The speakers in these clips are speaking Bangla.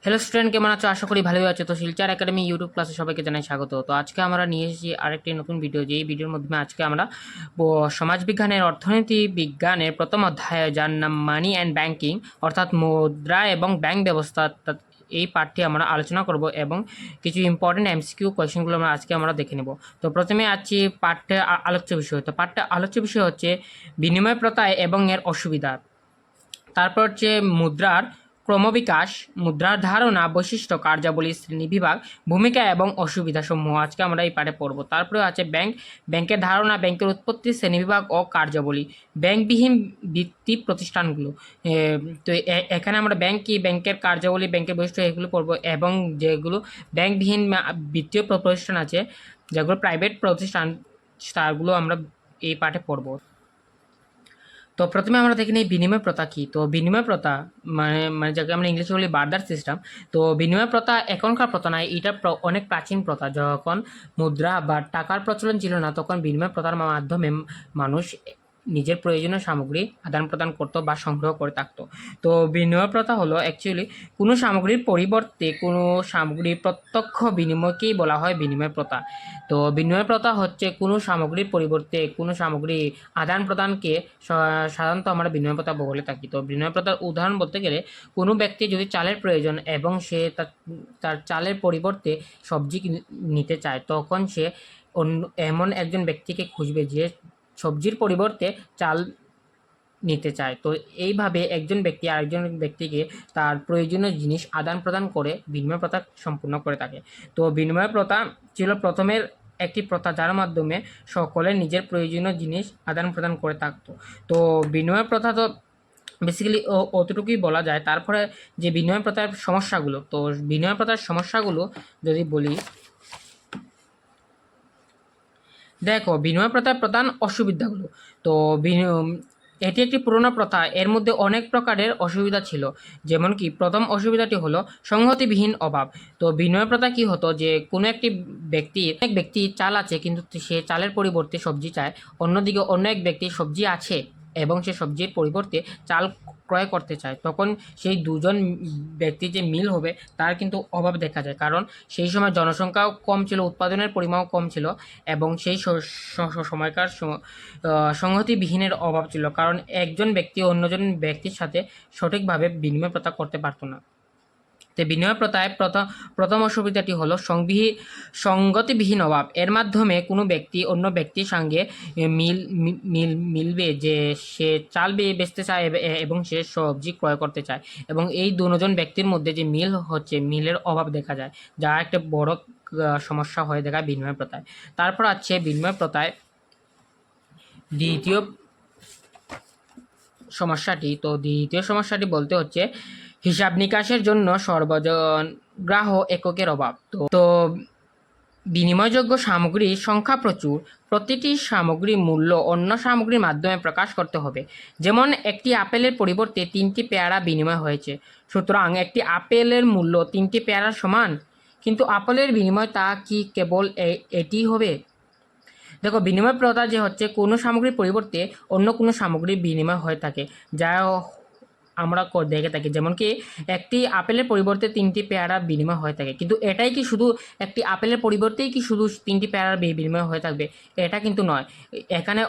হ্যালো স্টুডেন্ট, কেমন আছো? আশা করি ভালোই আছো। তো শিলচর একাডেমি ইউটিউব ক্লাসে সবাইকে জানাই স্বাগত। তো আজকে আমরা নিয়ে এসেছি আরেকটি নতুন ভিডিও, যেই ভিডিওর মাধ্যমে আজকে আমরা সমাজবিজ্ঞানের অর্থনীতি বিজ্ঞানের প্রথম অধ্যায়, যার নাম মানি অ্যান্ড ব্যাংকিং, অর্থাৎ মুদ্রা এবং ব্যাংক ব্যবস্থা, এই পাঠটি আমরা আলোচনা করব এবং কিছু ইম্পর্টেন্ট এমসিকিউ কোয়েশ্চেনগুলো আজকে আমরা দেখে নেব। তো প্রথমে আছি পাঠ্যে আলোচ্য বিষয়। তো পাঠ্যে আলোচ্য বিষয় হচ্ছে বিনিময় প্রথা এবং এর অসুবিধা। তারপর হচ্ছে মুদ্রার ক্রমবিকাশ, মুদ্রার ধারণা, বৈশিষ্ট্য, কার্যাবলী, শ্রেণীবিভাগ, ভূমিকা এবং অসুবিধাসমূহ আজকে আমরা এই পাঠে পড়ব। তারপরে আছে ব্যাংকের ধারণা, ব্যাংকের উৎপত্তি, শ্রেণীবিভাগ ও কার্যাবলী, ব্যাংকবিহীন বৃত্তি প্রতিষ্ঠানগুলো। তো এখানে আমরা ব্যাংক কি, ব্যাংকের কার্যাবলী, ব্যাংকের বৈশিষ্ট্য এগুলো পড়ব, এবং যেগুলো ব্যাংকবিহীন বিত্তীয় প্রতিষ্ঠান আছে, যেগুলো প্রাইভেট প্রতিষ্ঠান, তারগুলো আমরা এই পাঠে পড়ব। তো প্রথমে আমরা দেখে নিই বিনিময় প্রথা কী। তো বিনিময় প্রথা মানে মানে যাকে আমরা ইংলিশে বলি বার্টার সিস্টেম। তো বিনিময় প্রথা এখনকার প্রথা নয়, এটা অনেক প্রাচীন প্রথা। যখন মুদ্রা বা টাকার প্রচলন ছিল না, তখন বিনিময় প্রথার মাধ্যমে মানুষ নিজের প্রয়োজনীয় সামগ্রী আদান প্রদান করতো বা সংগ্রহ করে থাকতো। তো বিনিময় প্রথা হলো অ্যাকচুয়ালি কোনো সামগ্রীর পরিবর্তে কোনো সামগ্রীর প্রত্যক্ষ বিনিময়কেই বলা হয় বিনিময় প্রথা। তো বিনিময় প্রথা হচ্ছে কোনো সামগ্রীর পরিবর্তে কোনো সামগ্রী আদান প্রদানকে সাধারণত আমরা বিনিময় প্রথা বলে থাকি। তো বিনিময় প্রথার উদাহরণ বলতে গেলে, কোনো ব্যক্তি যদি চালের প্রয়োজন এবং সে তার চালের পরিবর্তে সবজি নিতে চায়, তখন সে এমন একজন ব্যক্তিকে খুঁজবে যে সবজির পরিবর্তে চাল নিতে চায়। তো এইভাবে একজন ব্যক্তি আরেকজন ব্যক্তিকে তার প্রয়োজনীয় জিনিস আদান প্রদান করে বিনিময় প্রথা সম্পূর্ণ করে থাকে। তো বিনিময় প্রথা ছিল প্রথমের একটি প্রথা, যার মাধ্যমে সকলে নিজের প্রয়োজনীয় জিনিস আদান প্রদান করে থাকতো। তো বিনিময় প্রথা তো বেসিক্যালি অতটুকুই বলা যায়। তারপরে যে বিনিময় প্রথার সমস্যাগুলো, তো বিনিময় প্রথার সমস্যাগুলো যদি বলি, দেখো বিনিময় প্রথার প্রধান অসুবিধাগুলো। তো এটি একটি পুরনো প্রথা, এর মধ্যে অনেক প্রকারের অসুবিধা ছিল। যেমন কি, প্রথম অসুবিধাটি হলো সংহতিবিহীন অভাব। তো বিনিময় প্রথা কী হতো, যে কোনো একটি ব্যক্তি চাল আছে কিন্তু সে চালের পরিবর্তে সবজি চায়, অন্যদিকে অন্য এক ব্যক্তি সবজি আছে এবং সে সবজির পরিবর্তে চাল ক্রয় করতে চায়, তখন সেই দুজন ব্যক্তির যে মিল হবে তার কিন্তু অভাব দেখা যায়। কারণ সেই সময় জনসংখ্যাও কম ছিল, উৎপাদনের পরিমাণও কম ছিল, এবং সেই সময়কার সংহতিবিহীনের অভাব ছিল, কারণ একজন ব্যক্তি অন্যজন ব্যক্তির সাথে সঠিকভাবে বিনিময় প্রথা করতে পারতো না। তো বিনিময় প্রথায় প্রথম অসুবিধাটি হলো সঙ্গতিবিহীন অভাব। এর মাধ্যমে কোনো ব্যক্তি অন্য ব্যক্তির সঙ্গে মিলবে যে সে চাল বেচতে চায় এবং সে সবজি ক্রয় করতে চায়, এবং এই দুজন ব্যক্তির মধ্যে যে মিল হচ্ছে, মিলের অভাব দেখা যায়, যা একটা বড় সমস্যা হয়ে দেখায় বিনিময় প্রথায়। তারপর আছে বিনিময় প্রথায় দ্বিতীয় সমস্যাটি। তো দ্বিতীয় সমস্যাটি বলতে হচ্ছে হিসাব নিকাশের জন্য সর্বজনগ্রাহ্য এককের অভাব। তো বিনিময়যোগ্য সামগ্রীর সংখ্যা প্রচুর, প্রতিটি সামগ্রীর মূল্য অন্য সামগ্রীর মাধ্যমে প্রকাশ করতে হবে। যেমন একটি আপেলের পরিবর্তে 3টি পেয়ারা বিনিময় হয়েছে, সুতরাং একটি আপেলের মূল্য 3টি পেয়ারার সমান। কিন্তু আপেলের বিনিময় তা কি কেবল এটি হবে? দেখো, বিনিময় প্রথা যে হচ্ছে কোনো সামগ্রীর পরিবর্তে অন্য কোনো সামগ্রীর বিনিময় হয়ে থাকে, যা আমরা দেখে থাকি। যেমন কি, একটি আপেলের পরিবর্তে 3টি পেয়ারা বিনিময় হয়ে থাকে, কিন্তু এটাই কি শুধু একটি আপেলের পরিবর্তেই কি শুধু 3টি পেয়ারার বিনিময় হয়ে থাকবে? এটা কিন্তু নয়। এখানে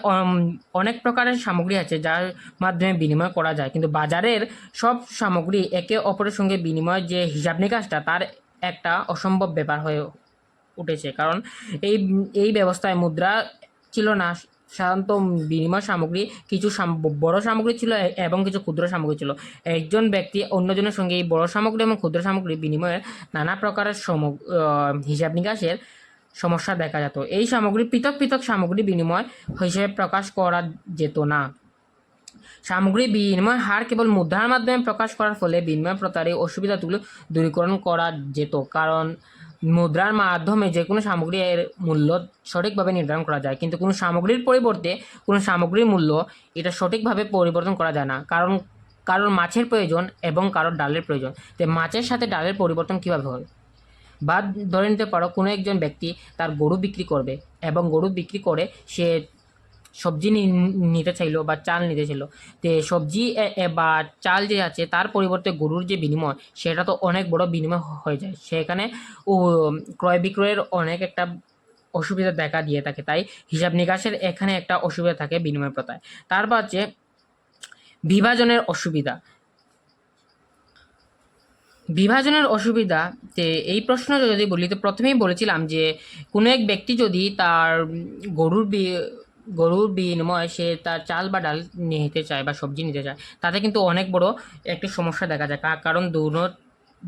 অনেক প্রকারের সামগ্রী আছে যার মাধ্যমে বিনিময় করা যায়, কিন্তু বাজারের সব সামগ্রী একে অপরের সঙ্গে বিনিময় যে হিসাব নিকাশটা, তার একটা অসম্ভব ব্যাপার হয়ে উঠেছে। কারণ এই ব্যবস্থায় মুদ্রা ছিল না। সাধারণত বিনিময় সামগ্রী কিছু বড় সামগ্রী ছিল এবং কিছু ক্ষুদ্র সামগ্রী ছিল। একজন ব্যক্তি অন্যজনের সঙ্গে এই বড় সামগ্রী এবং ক্ষুদ্র সামগ্রী বিনিময়ের নানা প্রকারের হিসাব নিকাশের সমস্যা দেখা যেত। এই সামগ্রী পৃথক পৃথক সামগ্রী বিনিময় হিসেবে প্রকাশ করা যেত না। সামগ্রী বিনিময় হার কেবল মুদ্রার মাধ্যমে প্রকাশ করার ফলে বিনিময় প্রথার এই অসুবিধাগুলো দূরীকরণ করা যেত। কারণ মুদ্রার মাধ্যমে যে কোনো সামগ্রীর মূল্য সঠিকভাবে নির্ধারণ করা যায়, কিন্তু কোনো সামগ্রীর পরিবর্তে কোনো সামগ্রীর মূল্য এটা সঠিকভাবে পরিবর্তন করা যায় না। কারণ কারোর মাছের প্রয়োজন এবং কারোর ডালের প্রয়োজন, তো মাছের সাথে ডালের পরিবর্তন কীভাবে হবে? বা ধরে নিতে পারো, কোনো একজন ব্যক্তি তার গরু বিক্রি করবে এবং গরু বিক্রি করে সবজি নিতে চাইলো বা চাল নিতে চাইলো, তো সবজি বা চাল যে আছে তার পরিবর্তে গরুর যে বিনিময়, সেটা তো অনেক বড় বিনিময় হয়ে যায়। সেখানে ও ক্রয় বিক্রয়ের অনেক একটা অসুবিধা দেখা দিয়ে থাকে, তাই হিসাব নিকাশের এখানে একটা অসুবিধা থাকে বিনিময় প্রথায়। তারপর হচ্ছে বিভাজনের অসুবিধা। বিভাজনের অসুবিধা, তে এই প্রশ্ন যদি বলি তো প্রথমেই বলেছিলাম যে কোনো এক ব্যক্তি যদি তার গরুর গরুর বিনিময়ে সে তার চাল বা ডাল নিতে চায় বা সবজি নিতে চায়, তাতে কিন্তু অনেক বড় একটি সমস্যা দেখা যায়। কারণ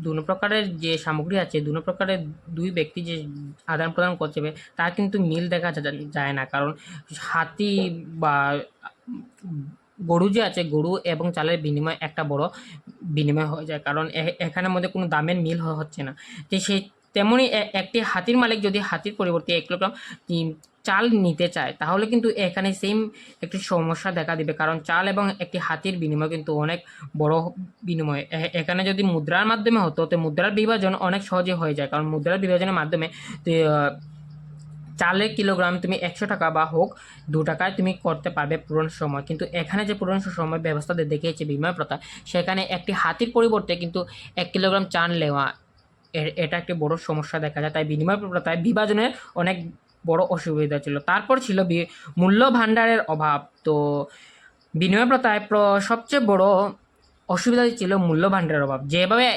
দুনো প্রকারের যে সামগ্রী আছে, দুনো প্রকারের দুই ব্যক্তি যে আদান প্রদান করছে তার কিন্তু মিল দেখা যায় না। কারণ হাতি বা গরু যে আছে, গরু এবং চালের বিনিময় একটা বড় বিনিময় হয়ে যায়, কারণ এখানের মধ্যে কোনো দামের মিল হচ্ছে না। তো সেই তেমনই একটি হাতির মালিক যদি হাতির পরিবর্তে 1 কিলোগ্রাম চাল নিতে চায়, তাহলে কিন্তু এখানে সেম একটি সমস্যা দেখা দিবে, কারণ চাল এবং একটি হাতির বিনিময় কিন্তু অনেক বড় বিনিময়। এখানে যদি মুদ্রার মাধ্যমে হতো, তো মুদ্রার বিভাজন অনেক সহজে হয়ে যায়, কারণ মুদ্রার বিভাজনের মাধ্যমে চালের কিলোগ্রাম তুমি 100 টাকা বা হোক 2 টাকায় তুমি করতে পারবে পুরনো সময়। কিন্তু এখানে যে পুরনো সময় ব্যবস্থা দেখিয়েছে বিনিময় প্রথা, সেখানে একটি হাতির পরিবর্তে কিন্তু 1 কিলোগ্রাম চাল নেওয়া, এটা একটি বড় সমস্যা দেখা যায়। তাই বিনিময় প্রথায় বিভাজনের অনেক বড় অসুবিধা ছিল। তারপর ছিল মূল্য ভাণ্ডারের অভাব। তো বিনিময় প্রথায় সবচেয়ে বড় অসুবিধা ছিল মূল্য ভাণ্ডারের অভাব। যেভাবে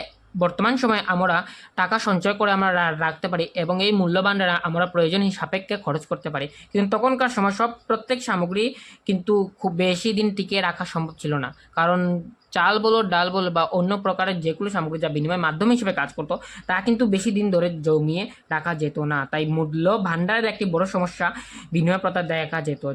বর্তমান সময়ে আমরা টাকা সঞ্চয় করে আমরা রাখতে পারি এবং এই মূল্য ভাণ্ডারে আমরা প্রয়োজন সাপেক্ষে খরচ করতে পারি, কিন্তু তখনকার সময় প্রত্যেক সামগ্রী কিন্তু খুব বেশি দিন টিকিয়ে রাখা সম্ভব ছিল না। কারণ চাল বলো, ডাল বলো বা অন্য প্রকারের যেগুলো সামগ্রী যা বিনিময় মাধ্যম হিসেবে কাজ করতো, তা কিন্তু বেশি দিন ধরে জমিয়ে রাখা যেত না। তাই মূল্য ভাণ্ডারের একটি বড় সমস্যা বিনিময় প্রথা দেখা যেত।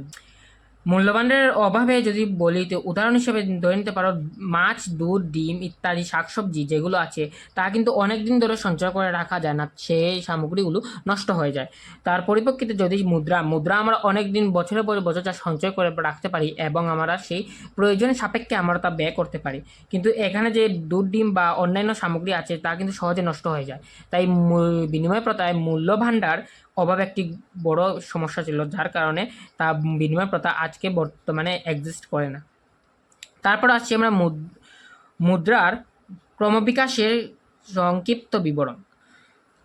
মূল্যবানের অভাবে যদি বলি, তো উদাহরণ হিসেবে ধরে নিতে পারো মাছ, দুধ, ডিম ইত্যাদি শাকসবজি যেগুলো আছে, তা কিন্তু অনেক দিন ধরে সঞ্চয় করে রাখা যায় না, সেই সামগ্রীগুলো নষ্ট হয়ে যায়। তার পরিপ্রেক্ষিতে যদি মুদ্রা আমরা অনেক দিন বছরের পর বছর যা সঞ্চয় করে রাখতে পারি এবং আমরা সেই প্রয়োজনের সাপেক্ষে আমরা তা ব্যয় করতে পারি। কিন্তু এখানে যে দুধ, ডিম বা অন্যান্য সামগ্রী আছে তা কিন্তু সহজে নষ্ট হয়ে যায়। তাই বিনিময় প্রথায় মূল্য ভাণ্ডার অভাব একটি বড় সমস্যা ছিল, যার কারণে তা বিনিময় প্রথা আজকে বর্তমানে এক্সিস্ট করে না। তারপর আসছি আমরা মুদ্রার ক্রমবিকাশের সংক্ষিপ্ত বিবরণ।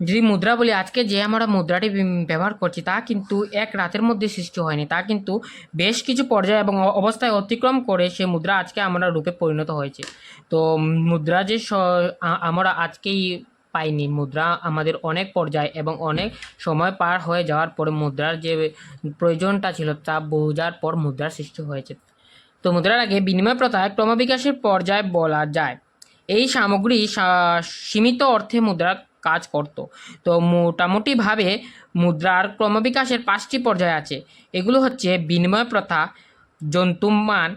যদি মুদ্রা বলি, আজকে যে আমরা মুদ্রাটি ব্যবহার করছি তা কিন্তু এক রাতের মধ্যে সৃষ্টি হয়নি, তা কিন্তু বেশ কিছু পর্যায় এবং অবস্থায় অতিক্রম করে সে মুদ্রা আজকে আমরা রূপে পরিণত হয়েছে। তো মুদ্রা যে আমরা আজকেই পাইনি, মুদ্রা আমাদের অনেক পর্যায় এবং অনেক সময় পার হয়ে যাওয়ার পরে মুদ্রার যে প্রয়োজনটা ছিল তা বোঝার পর মুদ্রার সৃষ্টি হয়েছে। তো মুদ্রার আগে বিনিময় প্রথায় ক্রমবিকাশের পর্যায় বলা যায়। এই সামগ্রী সীমিত অর্থে মুদ্রার কাজ করত। তো মোটামুটিভাবে মুদ্রার ক্রমবিকাশের 5টি পর্যায় আছে। এগুলো হচ্ছে বিনিময় প্রথা, জন্তুমান,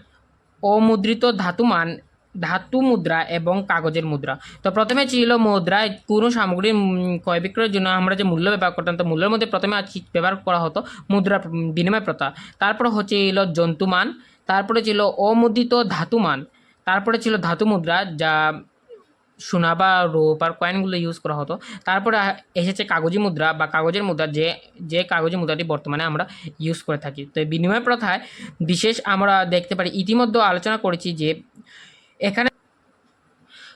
অমুদ্রিত ধাতু মুদ্রা এবং কাগজের মুদ্রা। তো প্রথমে ছিল মুদ্রায় কোনো সামগ্রীর ক্রয় বিক্রয়ের জন্য আমরা যে মূল্য ব্যবহার করতাম, তো মূল্যের মধ্যে প্রথমে ব্যবহার করা হতো মুদ্রা বিনিময় প্রথা। তারপর হচ্ছে এলো জন্তুমান, তারপরে ছিল অমুদ্রিত ধাতুমান, তারপরে ছিল ধাতু মুদ্রা যা সোনা বা রূপার কয়েনগুলো ইউজ করা হতো। তারপরে এসেছে কাগজি মুদ্রা বা কাগজের মুদ্রা, যে কাগজি মুদ্রাটি বর্তমানে আমরা ইউজ করে থাকি। তো বিনিময় প্রথায় বিশেষ আমরা দেখতে পারি, ইতিমধ্যে আলোচনা করেছি যে এখানে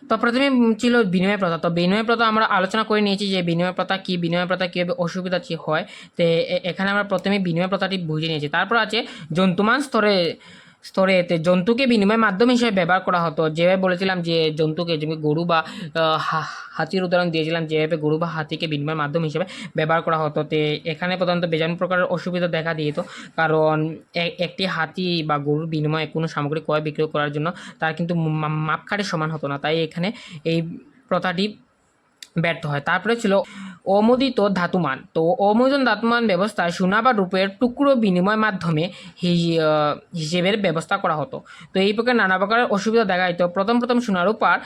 তো প্রথমে ছিল বিনিময় প্রথা। তো বিনিময় প্রথা আমরা আলোচনা করে নিয়েছি যে বিনিময় প্রথা কী, বিনিময় প্রথা কীভাবে অসুবিধা হয়। তো এখানে আমরা প্রথমে বিনিময় প্রথাটি বুঝে নিয়েছি। তারপর আছে জন্তুমান স্তরে এতে জন্তুকে বিনিময় মাধ্যম হিসেবে ব্যবহার করা হতো। যেভাবে বলেছিলাম যে জন্তুকে, যেমন গরু বা হাতির উদাহরণ দিয়েছিলাম, যেভাবে গরু বা হাতিকে বিনিময় মাধ্যম হিসেবে ব্যবহার করা হতো। তো এখানে প্রধানত বেজান প্রকারের অসুবিধা দেখা দিত, কারণ একটি হাতি বা গরুর বিনিময়ে কোনো সামগ্রী ক্রয় বিক্রয় করার জন্য তার কিন্তু মাপকাঠি সমান হতো না, তাই এখানে এই প্রথাটি ব্যর্থ হয়। তারপরে ছিল অমোদিত ধাতুমান। তো অমোদিত ধাতুমান ব্যবস্থায় সোনা বা রূপের টুকরো বিনিময় মাধ্যমে হিসেবের ব্যবস্থা করা হতো। তো এই প্রকার নানা প্রকারের অসুবিধা দেখা দিত। প্রথম সোনা রূপার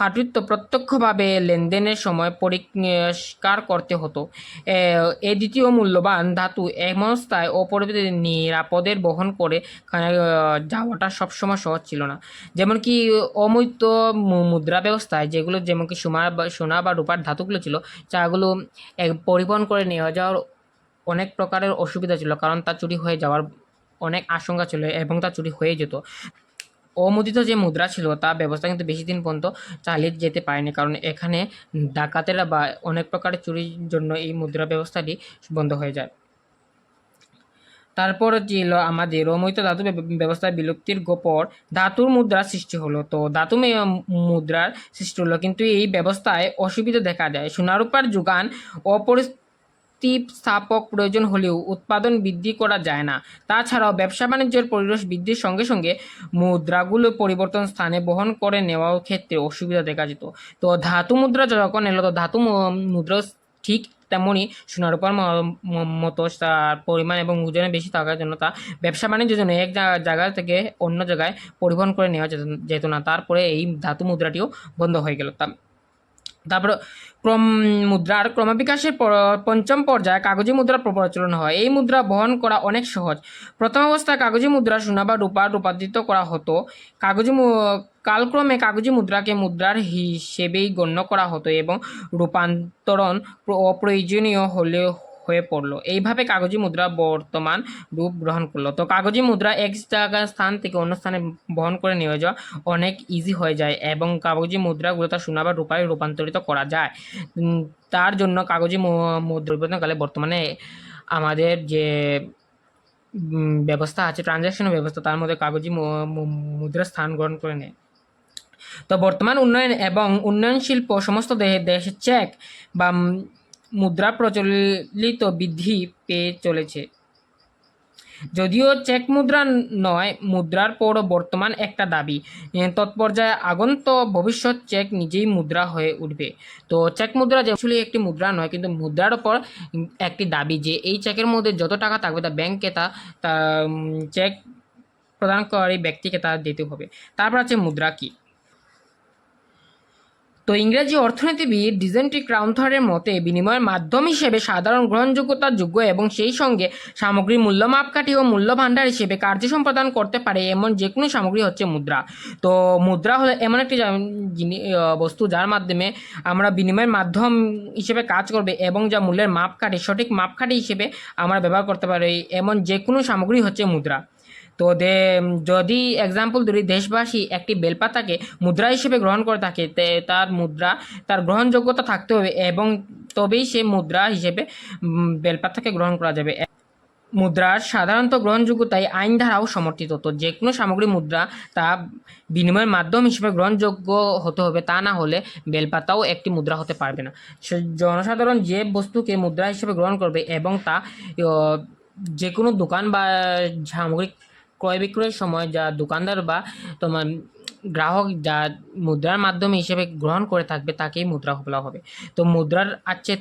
কার্যত্ব প্রত্যক্ষভাবে লেনদেনের সময় পরিষ্কার করতে হতো। এ দ্বিতীয় মূল্যবান ধাতু এমন স্থায় ও পরিবর্তে নিরাপদের বহন করে যাওয়াটা সবসময় সহজ ছিল না। যেমন কি অমূর্ত মুদ্রা ব্যবস্থায় যেগুলো, যেমন কি সোনা বা রূপার ধাতুগুলো ছিল, যাগুলো পরিবহন করে নিয়ে যাওয়ার অনেক প্রকারের অসুবিধা ছিল, কারণ তা চুরি হয়ে যাওয়ার অনেক আশঙ্কা ছিল এবং তা চুরি হয়ে যেত। অমুদ্রিত যে মুদ্রা ছিল তা ব্যবস্থা কিন্তু বেশি দিন পর্যন্ত চালিয়ে যেতে পারেনি, কারণ এখানে ডাকাতেরা বা অনেক প্রকারের চুরির জন্য এই মুদ্রা ব্যবস্থাটি বন্ধ হয়ে যায়। তারপর ছিল আমাদের রময়িত ধাতু ব্যবস্থার বিলুপ্তির পর ধাতুর মুদ্রার সৃষ্টি হলো। তো মুদ্রার সৃষ্টি হলো, কিন্তু এই ব্যবস্থায় অসুবিধা দেখা যায়। সোনারূপার যোগান স্থাপক প্রয়োজন হলেও উৎপাদন বৃদ্ধি করা যায় না। তাছাড়াও ব্যবসা বাণিজ্যের পরিবেশ বৃদ্ধির সঙ্গে সঙ্গে মুদ্রাগুলো পরিবর্তন স্থানে বহন করে নেওয়ার ক্ষেত্রে অসুবিধা দেখা যেত। তো ধাতু মুদ্রা যখন এলো, তো ধাতু মুদ্রা ঠিক তেমনই সোনারূপার মতো তার পরিমাণ এবং ওজনে বেশি থাকার জন্য তা ব্যবসা বাণিজ্যের জন্য এক জায়গা থেকে অন্য জায়গায় পরিবহন করে নেওয়া যেত না। তারপরে এই ধাতু মুদ্রাটিও বন্ধ হয়ে গেল। তারপর মুদ্রার ক্রমবিকাশের পঞ্চম পর্যায়ে কাগজি মুদ্রার প্রচলন হয়। এই মুদ্রা বহন করা অনেক সহজ। প্রথম অবস্থায় কাগজি মুদ্রা সোনা বা রূপা রূপান্তরিত করা হতো। কালক্রমে কাগজি মুদ্রাকে মুদ্রার হিসেবেই গণ্য করা হতো এবং রূপান্তরণ অপ্রয়োজনীয় হয়ে পড়লো। এইভাবে কাগজি মুদ্রা বর্তমান রূপ গ্রহণ করলো। তো কাগজি মুদ্রা এক স্থান থেকে অন্য স্থানে বহন করে নিয়ে যাওয়া অনেক ইজি হয়ে যায় এবং কাগজি মুদ্রাগুলো তার সোনা বা রূপায় রূপান্তরিত করা যায়। তার জন্য কাগজি মুদ্রা পরিবর্তনকালে বর্তমানে আমাদের যে ব্যবস্থা আছে, ট্রানজ্যাকশন ব্যবস্থা, তার মধ্যে কাগজি মুদ্রা স্থান গ্রহণ করে নেয়। তো বর্তমান উন্নয়ন এবং উন্নয়নশীল সমস্ত দেশে চেক বা মুদ্রা প্রচলিত বৃদ্ধি পেয়ে চলেছে। যদিও চেক মুদ্রা নয়, মুদ্রার পর বর্তমান একটা দাবি তৎপর্যায়ে আগন্ত ভবিষ্যৎ চেক নিজেই মুদ্রা হয়ে উঠবে। তো চেক মুদ্রা যে আসলে একটি মুদ্রা নয়, কিন্তু মুদ্রার ওপর একটি দাবি যে এই চেকের মধ্যে যত টাকা থাকবে তা ব্যাংকে তা চেক প্রদানকারী ব্যক্তিকে তা দিতে হবে। তারপর আছে মুদ্রা কি। তো ইংরেজি অর্থনীতিবিদ ডিজেন্ট্রি ক্রাউনথারের মতে বিনিময়ের মাধ্যম হিসেবে সাধারণ গ্রহণযোগ্যতার যোগ্য এবং সেই সঙ্গে সামগ্রীর মূল্য মাপকাঠি ও মূল্য ভাণ্ডার হিসেবে কার্য সম্পাদন করতে পারে এমন যে কোনো সামগ্রী হচ্ছে মুদ্রা। তো মুদ্রা হলো এমন একটি বস্তু যার মাধ্যমে আমরা বিনিময়ের মাধ্যম হিসেবে কাজ করবে এবং যা মূল্যের মাপকাঠি সঠিক মাপকাঠি হিসেবে আমরা ব্যবহার করতে পারি এমন যে কোনো সামগ্রী হচ্ছে মুদ্রা। তো যদি এক্সাম্পল ধরি, দেশবাসী একটি বেলপাতাকে মুদ্রা হিসেবে গ্রহণ করে থাকে, তার গ্রহণযোগ্যতা থাকতে হবে এবং তবেই সে মুদ্রা হিসেবে বেলপাতাকে গ্রহণ করা যাবে। মুদ্রার সাধারণত গ্রহণযোগ্যতায় আইন দ্বারাও সমর্থিত। তো যে কোনো সামগ্রী মুদ্রা তা বিনিময়ের মাধ্যম হিসেবে গ্রহণযোগ্য হতে হবে, তা না হলে বেলপাতাও একটি মুদ্রা হতে পারবে না। জনসাধারণ যে বস্তুকে মুদ্রা হিসেবে গ্রহণ করবে এবং তা যে কোনো দোকান বা সামগ্রিক ক্রয় বিক্রয়ের সময় যা দোকানদার বা তোমার গ্রাহক যা মুদ্রার মাধ্যমে হিসেবে গ্রহণ করে থাকবে তাকেই মুদ্রা বলা হবে। তো মুদ্রার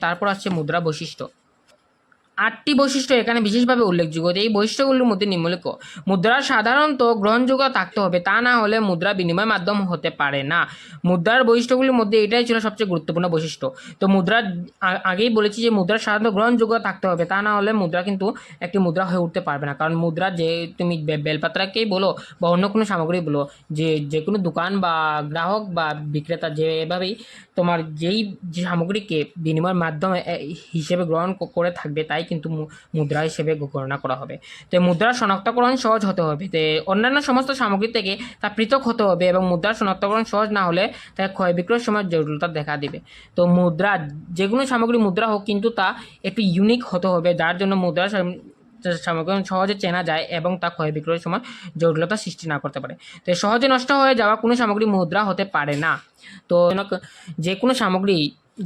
তারপর আসছে মুদ্রা বৈশিষ্ট্য। 8টি বৈশিষ্ট্য এখানে বিশেষভাবে উল্লেখযোগ্য। এই বৈশিষ্ট্যগুলোর মধ্যে নিম্নলিখিত মুদ্রার সাধারণত গ্রহণযোগ্য থাকতে হবে, তা না হলে মুদ্রা বিনিময় মাধ্যম হতে পারে না। মুদ্রার বৈশিষ্ট্যগুলির মধ্যে এটাই ছিল সবচেয়ে গুরুত্বপূর্ণ বৈশিষ্ট্য। তো মুদ্রার আগেই বলেছি যে মুদ্রার সাধারণত গ্রহণযোগ্য থাকতে হবে, তা না হলে মুদ্রা কিন্তু একটি মুদ্রা হয়ে উঠতে পারবে না। কারণ মুদ্রা যে তুমি বেলপাত্রাকেই বলো বা অন্য কোনো সামগ্রী বলো, যে কোনো দোকান বা গ্রাহক বা বিক্রেতা যেভাবেই তোমার যে সামগ্রীকে বিনিময়ের মাধ্যমে হিসেবে গ্রহণ করে থাকবে তাই কিন্তু মুদ্রা হিসেবে গণনা করা হবে। তো মুদ্রার শনাক্তকরণ সহজ হতে হবে, তো অন্যান্য সমস্ত সামগ্রী থেকে তা পৃথক হতে হবে এবং মুদ্রার শনাক্তকরণ সহজ না হলে তা ক্রয় বিক্রয়ের সময় জটিলতা দেখা দিবে। তো মুদ্রা যে কোনো সামগ্রী মুদ্রা হোক, কিন্তু তা একটু ইউনিক হতে হবে, যার জন্য মুদ্রা সামগ্রী সহজে চেনা যায় এবং তা ক্রয় বিক্রয়ের সময় জটিলতা সৃষ্টি না করতে পারে। তো সহজে নষ্ট হয়ে যাওয়া কোনো সামগ্রী মুদ্রা হতে পারে না। তো যে কোনো সামগ্রী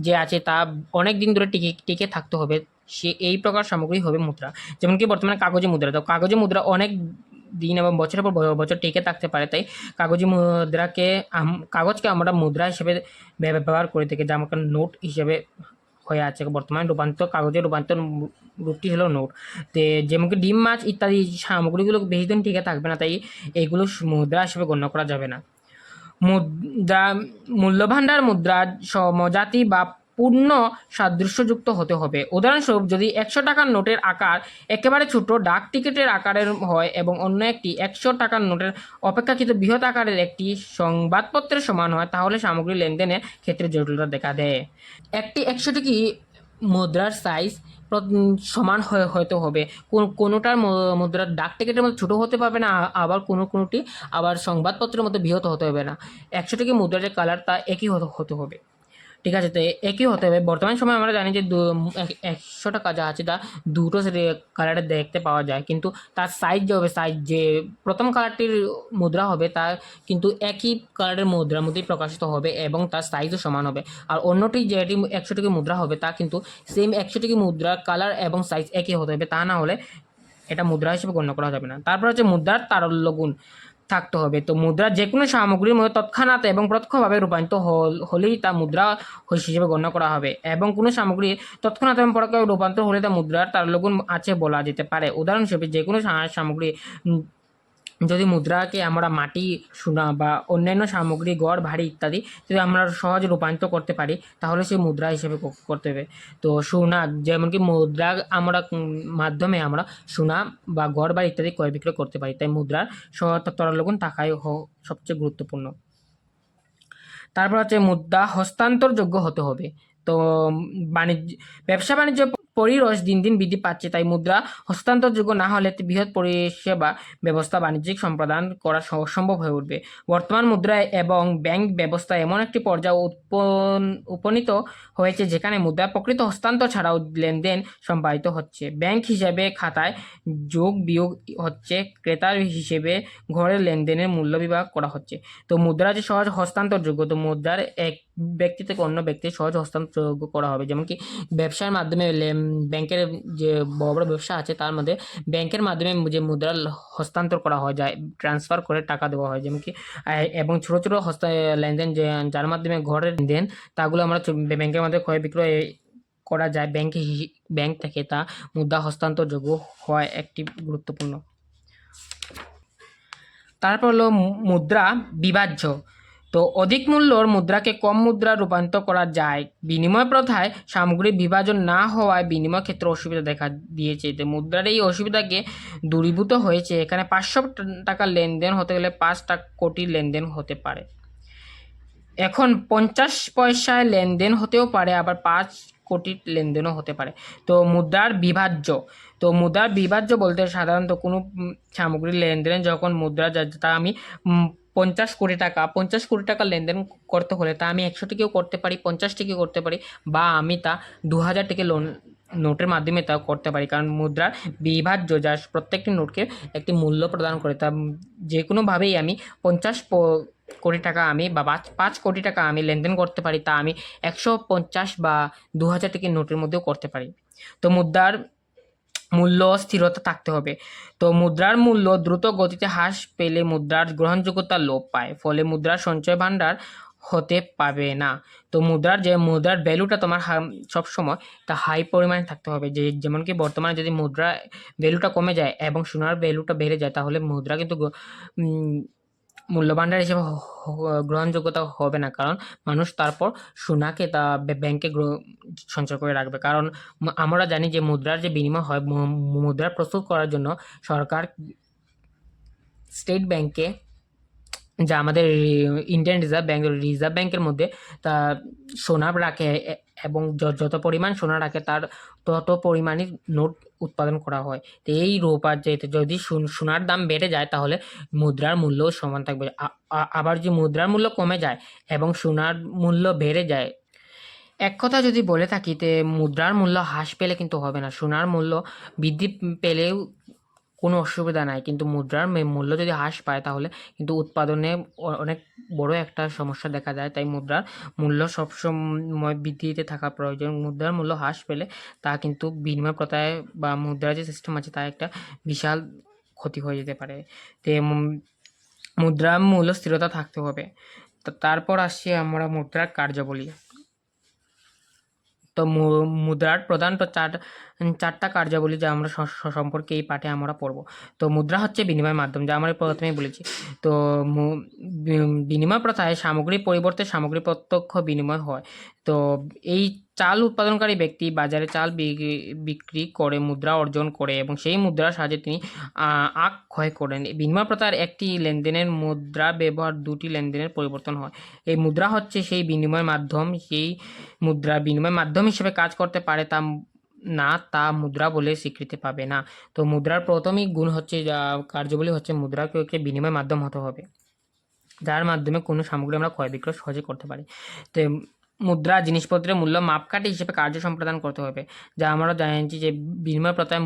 যে আছে তা অনেক দিন ধরে টিকে থাকতে হবে, এই প্রকার সামগ্রী হবে মুদ্রা। যেমন কি বর্তমানে কাগজি মুদ্রা। তো কাগজি মুদ্রা অনেক দিন এবং বছরের পর বছর টিকে থাকতে পারে, তাই কাগজকে আমরা মুদ্রা হিসেবে ব্যবহার করে থাকি, যা আমাকে নোট হিসেবে হয়ে আছে। বর্তমানে কাগজের রূপান্তর রূপটি হলো নোট। তো যেমন কি ডিম, মাছ ইত্যাদি সামগ্রীগুলো বেশি দিন টিকে থাকবে না, তাই এইগুলো মুদ্রা হিসেবে গণ্য করা যাবে না। মূল্যভাণ্ডার মুদ্রা সমজাতি বা পূর্ণ সাদৃশ্যযুক্ত হতে হবে। উদাহরণস্বরূপ, যদি 100 টাকার নোটের আকার একেবারে ছোট ডাক টিকিটের আকারের হয় এবং অন্য একটি 100 টাকার নোটের অপেক্ষাকৃত বৃহৎ আকারের একটি সংবাদপত্রের সমান হয়, তাহলে সামগ্রী লেনদেনের ক্ষেত্রে জটিলতা দেখা দেয়। একটি 100 টাকি মুদ্রার সাইজ সমান হতে হবে। কোনোটার মুদ্রার ডাক টিকিটের মতো ছোটো হতে পারবে না, আবার কোনোটি আবার সংবাদপত্রের মতো বৃহৎ হতে হবে না। 100 টাকা মুদ্রার যে কালার তা একই হতে হবে। ঠিক আছে, তো একই হতে হবে। বর্তমান সময়ে আমরা জানি যে 100 টাকা যা আছে তা দুটো কালারে দেখতে পাওয়া যায়, কিন্তু তার সাইজ যে হবে, সাইজ যে প্রথম কালারটির মুদ্রা হবে তা কিন্তু একই কালারের মুদ্রার মধ্যেই প্রকাশিত হবে এবং তার সাইজও সমান হবে। আর অন্যটি যেটি 100 টাকা মুদ্রা হবে তা কিন্তু সেম 100 টাকা মুদ্রার কালার এবং সাইজ একই হতে হবে, তা না হলে এটা মুদ্রা হিসেবে গণ্য করা যাবে না। তারপর হচ্ছে মুদ্রার তারল্য গুণ থাকতে হবে। তো মুদ্রা যে কোনো সামগ্রীর মধ্যে তৎক্ষণাৎ এবং প্রত্যক্ষভাবে রূপান্তরিত হলেই তা মুদ্রা হিসেবে গণ্য করা হবে, এবং কোনো সামগ্রী তৎক্ষণাৎ এবং পরোক্ষভাবে রূপান্তর হলে তা মুদ্রার তারল্যগুণ আছে বলা যেতে পারে। উদাহরণ হিসেবে যে কোনো সামগ্রী যদি মুদ্রাকে আমরা মাটি, সোনা বা অন্যান্য সামগ্রী, গড়, ভারী ইত্যাদি যদি আমরা সহজে রূপান্তর করতে পারি তাহলে সেই মুদ্রা হিসেবে করতে হবে। তো সোনা, যেমনকি মুদ্রা আমরা মাধ্যমে আমরা সোনা বা গড়, বাড়ি ইত্যাদি ক্রয় বিক্রয় করতে পারি, তাই মুদ্রার তরলগুণ থাকাই সবচেয়ে গুরুত্বপূর্ণ। তারপর হচ্ছে মুদ্রা হস্তান্তরযোগ্য হতে হবে। তো ব্যবসা বাণিজ্য পরিরস দিন দিন বৃদ্ধি পাচ্ছে, তাই মুদ্রা হস্তান্তরযোগ্য না হলে বৃহৎ পরিষেবা ব্যবস্থা বাণিজ্যিক সম্পাদন করা অসম্ভব হয়ে উঠবে। বর্তমান মুদ্রায় এবং ব্যাংক ব্যবস্থা এমন একটি পর্যায়ে উপনীত হয়েছে যেখানে মুদ্রা প্রকৃত হস্তান্তর ছাড়াও লেনদেন সম্পাদিত হচ্ছে। ব্যাংক হিসেবে খাতায় যোগ বিয়োগ হচ্ছে, ক্রেতার হিসেবে ঘরের লেনদেনের মূল্য বিভাগ করা হচ্ছে। তো মুদ্রা যে সহজ হস্তান্তরযোগ্য, তো মুদ্রার এক ব্যক্তি থেকে অন্য ব্যক্তি সহজ হস্তান্তরযোগ্য করা হবে। যেমন কি ব্যবসার মাধ্যমে ব্যাংকের যে বড় বড় ব্যবসা আছে তার মধ্যে ব্যাংকের মাধ্যমে যে মুদ্রা হস্তান্তর করা হয় যায়, ট্রান্সফার করে টাকা দেওয়া হয়, যেমন কি এবং ছোটো ছোটো লেনদেন যার মাধ্যমে ঘরের লেনদেন তাগুলো আমরা ব্যাংকের মধ্যে ক্রয় বিক্রয় করা যায়, ব্যাংক থেকে তা মুদ্রা হস্তান্তরযোগ্য হয় একটি গুরুত্বপূর্ণ। তারপর হলো মুদ্রা বিভাজ্য। তো অধিক মূল্যর মুদ্রাকে কম মুদ্রা রূপান্তর করা যায়। বিনিময় প্রথায় সামগ্রিক বিভাজন না হওয়ায় বিনিময় ক্ষেত্রে অসুবিধা দেখা দিয়েছে। তো মুদ্রার এই অসুবিধাকে দূরীভূত হয়েছে। এখানে 500 টাকা লেনদেন হতে গেলে 5 কোটি লেনদেন হতে পারে। এখন 50 পয়সায় লেনদেন হতেও পারে, আবার 5 কোটি লেনদেনও হতে পারে। তো মুদ্রার বিভাজ্য। তো মুদ্রার বিভাজ্য বলতে সাধারণত কোনো সামগ্রীর লেনদেনে যখন মুদ্রা তা আমি 50 কোটি টাকা লেনদেন করতে হলে তা আমি 100 টাকাও করতে পারি, 50 টাকাও করতে পারি, বা আমি তা 2000 টাকা নোটের মাধ্যমে তা করতে পারি। কারণ মুদ্রার বিভাজ্য যা প্রত্যেকটি নোটকে একটি মূল্য প্রদান করে, তা যে কোনোভাবেই আমি 50 কোটি টাকা আমি বা 5 কোটি টাকা আমি লেনদেন করতে পারি, তা আমি 150 বা 2000 টাকার নোটের মধ্যেও করতে পারি। তো মুদ্রার মূল্য স্থিরতা থাকতে হবে। তো মুদ্রার মূল্য দ্রুত গতিতে হ্রাস পেলে মুদ্রার গ্রহণযোগ্যতা লোপ পায়, ফলে মুদ্রার সঞ্চয় ভাণ্ডার হতে পাবে না। তো মুদ্রার ভ্যালুটা তোমার সবসময় তা হাই পরিমাণে থাকতে হবে। যেমন কি বর্তমানে যদি মুদ্রা ভ্যালুটা কমে যায় এবং সোনার ভ্যালুটা বেড়ে যায় তাহলে মুদ্রা কিন্তু মূল্যভাণ্ডার হিসেবে গ্রহণযোগ্যতা হবে না, কারণ মানুষ তারপর সোনাকে তা ব্যাংকে সঞ্চয় করে রাখবে। কারণ আমরা জানি যে মুদ্রার যে বিনিময় হয়, মুদ্রা প্রস্তুত করার জন্য সরকার স্টেট ব্যাংকে, যা আমাদের ইন্ডিয়ান রিজার্ভ ব্যাংকের মধ্যে তা সোনা রাখে, এবং যত পরিমাণ সোনা রাখে তার তত পরিমাণই নোট উৎপাদন করা হয়। তো এই রূপার যেতে যদি সোনার দাম বেড়ে যায় তাহলে মুদ্রার মূল্যও সমান থাকবে। আবার যদি মুদ্রার মূল্য কমে যায় এবং সোনার মূল্য বেড়ে যায়, এক কথা যদি বলে থাকি, তে মুদ্রার মূল্য হ্রাস পেলে কিন্তু হবে না, সোনার মূল্য বৃদ্ধি পেলেও কোনো অসুবিধা নাই, কিন্তু মুদ্রার মূল্য যদি হ্রাস পায় তাহলে কিন্তু উৎপাদনে অনেক বড় একটা সমস্যা দেখা যায়। তাই মুদ্রার মূল্য সবসময় বৃদ্ধিতে থাকা প্রয়োজন। মুদ্রার মূল্য হ্রাস পেলে তা কিন্তু বিনিময় প্রথায় বা মুদ্রার যে সিস্টেম আছে তা একটা বিশাল ক্ষতি হয়ে যেতে পারে। তো মুদ্রার মূল্য স্থিরতা থাকতে হবে। তারপর আসছি আমরা মুদ্রার কার্যাবলী। তো মুদ্রার প্রধানত চারটা কার্যাবলী যা আমরা সম্পর্কে এই পাঠে আমরা পড়ব। তো মুদ্রা হচ্ছে বিনিময় মাধ্যম, যা আমরা প্রথমেই বলেছি। তো বিনিময় প্রথায় সামগ্রীর পরিবর্তে সামগ্রী প্রত্যক্ষ বিনিময় হয়। তো এই চাল উৎপাদনকারী ব্যক্তি বাজারে চাল বিক্রি করে মুদ্রা অর্জন করে এবং সেই মুদ্রার সাহায্যে তিনি আখ ক্ষয় করেন। বিনিময় প্রথার একটি লেনদেনের মুদ্রা ব্যবহার দুটি লেনদেনের পরিবর্তন হয়। এই মুদ্রা হচ্ছে সেই বিনিময় মাধ্যম, সেই মুদ্রা বিনিময় মাধ্যম হিসেবে কাজ করতে পারে তা মুদ্রা বলে স্বীকৃতি পাবে না। তো মুদ্রার প্রথমই গুণ হচ্ছে কার্যবলী হচ্ছে মুদ্রাকে একটি বিনিময় মাধ্যম হতে হবে, যার মাধ্যমে কোনো সামগ্রী আমরা ক্রয় বিক্রয় সহজে করতে পারি। তো মুদ্রা জিনিসপত্রের মূল্য মাপকাঠি হিসেবে কার্য সম্পাদন করতে হবে, যা আমরা জানি যে বিনিময় প্রথায়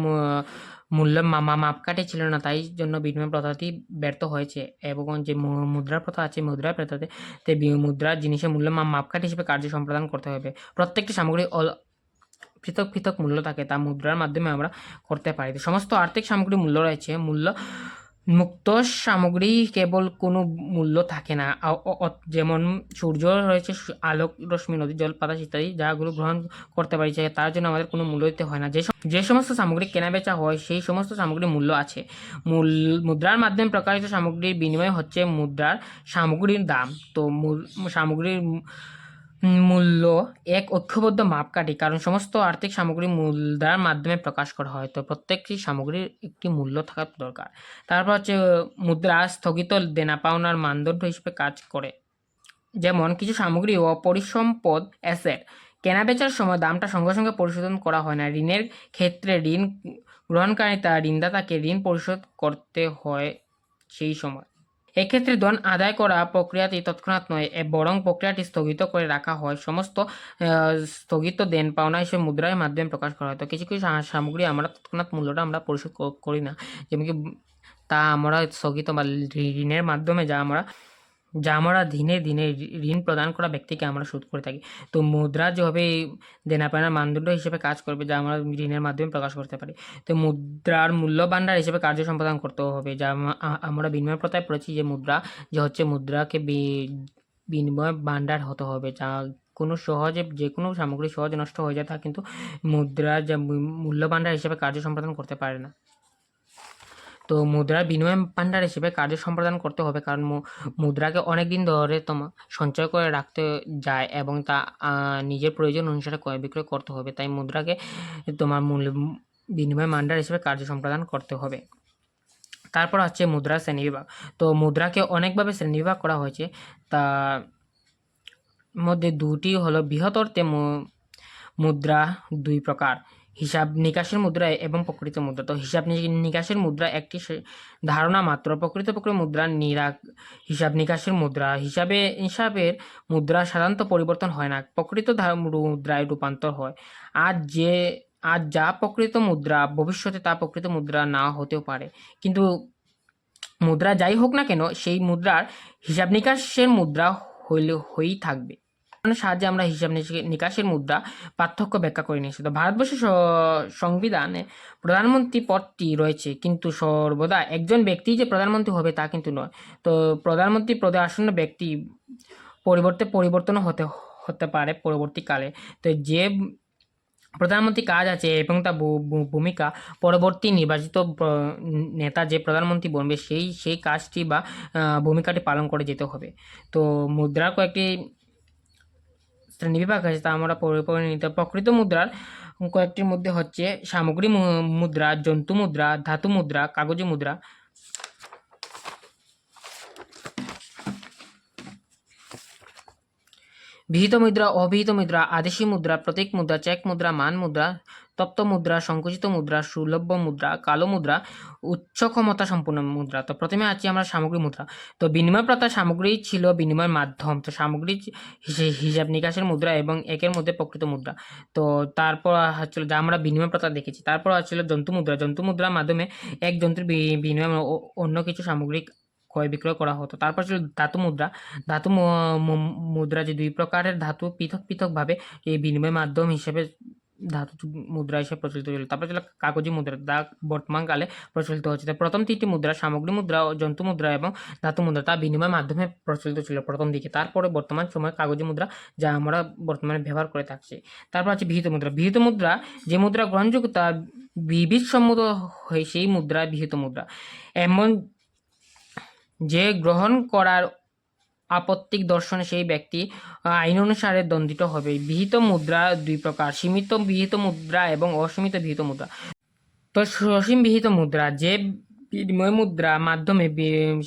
মূল্য মাপকাঠি ছিল না, তাই জন্য বিনিময় প্রথাটি ব্যর্থ হয়েছে। এবং যে মুদ্রার প্রথা আছে মুদ্রার প্রথাতে মুদ্রা জিনিসের মূল্য মাপকাঠি হিসেবে কার্য সম্পাদন করতে হবে। প্রত্যেকটি সামগ্রী পৃথক পৃথক মূল্য থাকে, তা মুদ্রার মাধ্যমে আমরা করতে পারি। সমস্ত আর্থিক সামগ্রীর মূল্য রয়েছে, মূল্য মুক্ত সামগ্রী কেবল কোনো মূল্য থাকে না, যেমন সূর্য রয়েছে, আলোক রশ্মি, নদী জল বাতাস ইত্যাদি, যাগুলো গ্রহণ করতে পারি তার জন্য আমাদের কোনো মূল্য দিতে হয় না। যে সমস্ত সামগ্রী কেনা বেচা হয় সেই সমস্ত সামগ্রীর মূল্য আছে। মুদ্রার মাধ্যমে প্রকাশিত সামগ্রীর বিনিময় হচ্ছে মুদ্রার সামগ্রীর দাম। তো সামগ্রীর মূল্য এক ঐক্যবদ্ধ মাপকাঠি, কারণ সমস্ত আর্থিক সামগ্রী মুদ্রার মাধ্যমে প্রকাশ করা হয়, তো প্রত্যেকটি সামগ্রীর একটি মূল্য থাকা দরকার। তারপর হচ্ছে মুদ্রা স্থগিত দেনা পাওনার মানদণ্ড হিসেবে কাজ করে। যেমন কিছু সামগ্রী অপরিসম্পদ অ্যাসেট, কেনাবেচার সময় দামটা সঙ্গে সঙ্গে পরিশোধন করা হয় না। ঋণের ক্ষেত্রে ঋণ গ্রহণকারী ঋণদাতাকে ঋণ পরিশোধ করতে হয় সেই সময়। এক্ষেত্রে ধন আদায় করা প্রক্রিয়াটি তৎক্ষণাৎ নয়, বরং প্রক্রিয়াটি স্থগিত করে রাখা হয়। সমস্ত স্থগিত দেন পাওনা হিসেবে মুদ্রার মাধ্যমে প্রকাশ করা হয়। তো কিছু কিছু সামগ্রী আমরা তৎক্ষণাৎ মূল্যটা আমরা পরিশোধ করি না, যেমন কি তা আমরা স্থগিত বা ঋণের মাধ্যমে যা আমরা দিনে দিনে ঋণ প্রদান করা ব্যক্তিকে আমরা শোধ করে থাকি। তো মুদ্রা যেভাবে দেনা পাওনার মানদণ্ড হিসেবে কাজ করবে, যা আমরা ঋণের মাধ্যমে প্রকাশ করতে পারি। তো মুদ্রার মূল্য ভাণ্ডার হিসেবে কার্য সম্পাদন করতে হবে, যা আমরা বিনিময় প্রথায় পড়েছি যে মুদ্রাকে বিনিময় ভাণ্ডার হতে হবে, যা যে কোনো সামগ্রী সহজে নষ্ট হয়ে যায়, তা কিন্তু মুদ্রার যা মূল্য ভাণ্ডার হিসেবে কার্য সম্পাদন করতে পারে না। তো মুদ্রার বিনিময় ভাণ্ডার হিসেবে কার্য সম্পাদন করতে হবে, কারণ মুদ্রাকে অনেক দিন ধরে সঞ্চয় করে রাখতে যায় এবং তা নিজের প্রয়োজন অনুসারে ক্রয় বিক্রয় করতে হবে, তাই মুদ্রাকে বিনিময় ভাণ্ডার হিসেবে কার্য সম্পাদন করতে হবে। তারপর হচ্ছে মুদ্রার শ্রেণীবিভাগ। তো মুদ্রাকে অনেকভাবে শ্রেণীবিভাগ করা হয়েছে, তার মধ্যে দুটি হলো বৃহত্তর মুদ্রা দুই প্রকার, হিসাব নিকাশের মুদ্রা এবং প্রকৃত মুদ্রা। তো হিসাব নিকাশের মুদ্রা একটি ধারণা মাত্র, প্রকৃত মুদ্রা হিসাব নিকাশের মুদ্রা। হিসাবের মুদ্রা সাধারণত পরিবর্তন হয় না, প্রকৃত মুদ্রায় রূপান্তর হয়। আজ যা প্রকৃত মুদ্রা ভবিষ্যতে তা প্রকৃত মুদ্রা না হতেও পারে, কিন্তু মুদ্রা যাই হোক না কেন সেই মুদ্রার হিসাব নিকাশের মুদ্রা হয়েই থাকবে। সাহায্যে আমরা হিসাব নিকাশের মুদ্রা পার্থক্য ব্যাখ্যা করে নিয়েছি। তো ভারতবর্ষের সংবিধানে প্রধানমন্ত্রী পদটি রয়েছে, কিন্তু সর্বদা একজন ব্যক্তি যে প্রধানমন্ত্রী হবে তা কিন্তু নয়। তো প্রধানমন্ত্রী পদে আসন্ন ব্যক্তি পরিবর্তন হতে পারে পরবর্তীকালে। তো যে প্রধানমন্ত্রী কাজ আছে এবং তার ভূমিকা পরবর্তী নির্বাচিত নেতা যে প্রধানমন্ত্রী বনবে সেই কাজটি বা ভূমিকাটি পালন করে যেতে হবে। তো মুদ্রার কয়েকটি শ্রেণীবিভাগ আছে, তা আমরা পরে নিতে। প্রকৃত মুদ্রার কয়েকটির মধ্যে হচ্ছে সামগ্রী মুদ্রা, জন্তু মুদ্রা, ধাতু মুদ্রা, কাগজি মুদ্রা। বিহিত মুদ্রা, অবিহিত মুদ্রা, আদেশী মুদ্রা, প্রতীক মুদ্রা, চেক মুদ্রা, মান মুদ্রা, তপ্ত মুদ্রা, সংকুচিত মুদ্রা, সুলভ্য মুদ্রা, কালো মুদ্রা, উচ্চ ক্ষমতা সম্পন্ন মুদ্রা। তো প্রথমে আছি আমরা সামগ্রী মুদ্রা। তো বিনিময় প্রথা সামগ্রী ছিল বিনিময়ের মাধ্যম, তো সামগ্রী হিসাব নিকাশের মুদ্রা এবং একের মধ্যে প্রকৃত মুদ্রা। তো তারপর হচ্ছিল যা আমরা বিনিময় প্রথা দেখেছি। তারপর হচ্ছিল জন্তু মুদ্রা। জন্তু মুদ্রার মাধ্যমে এক যন্ত্রের বিনিময়ে অন্য কিছু সামগ্রিক ক্রয় বিক্রয় করা হতো। তারপর ছিল ধাতু মুদ্রা। ধাতু মুদ্রা যে দুই প্রকারের ধাতু পৃথকভাবে এই বিনিময় মাধ্যম হিসেবে ধাতু মুদ্রা হিসেবে প্রচলিত ছিল। তারপর ছিল কাগজি মুদ্রা, যা বর্তমানকালে প্রচলিত হচ্ছে। প্রথম তিনটি মুদ্রা সামগ্রী মুদ্রা, জন্তু মুদ্রা এবং ধাতু মুদ্রা তা বিনিময় মাধ্যমে প্রচলিত ছিল প্রথম দিকে। তারপরে বর্তমান সময়ে কাগজি মুদ্রা, যা আমরা বর্তমানে ব্যবহার করে থাকছি। তারপর আছে বিহিত মুদ্রা। বিহিত মুদ্রা যে মুদ্রা গ্রহণযোগ্য তা বিবিধসম্মত হয় সেই মুদ্রা বিহিত মুদ্রা। এমন যে গ্রহণ করার আপত্তিক দর্শনে সেই ব্যক্তি আইন অনুসারে দণ্ডিত হবে। বিহিত মুদ্রা দুই প্রকার, সীমিত বিহিত মুদ্রা এবং অসীমিত বিহিত মুদ্রা। তো সসীম বিহিত মুদ্রা, যে বিনিময় মুদ্রা মাধ্যমে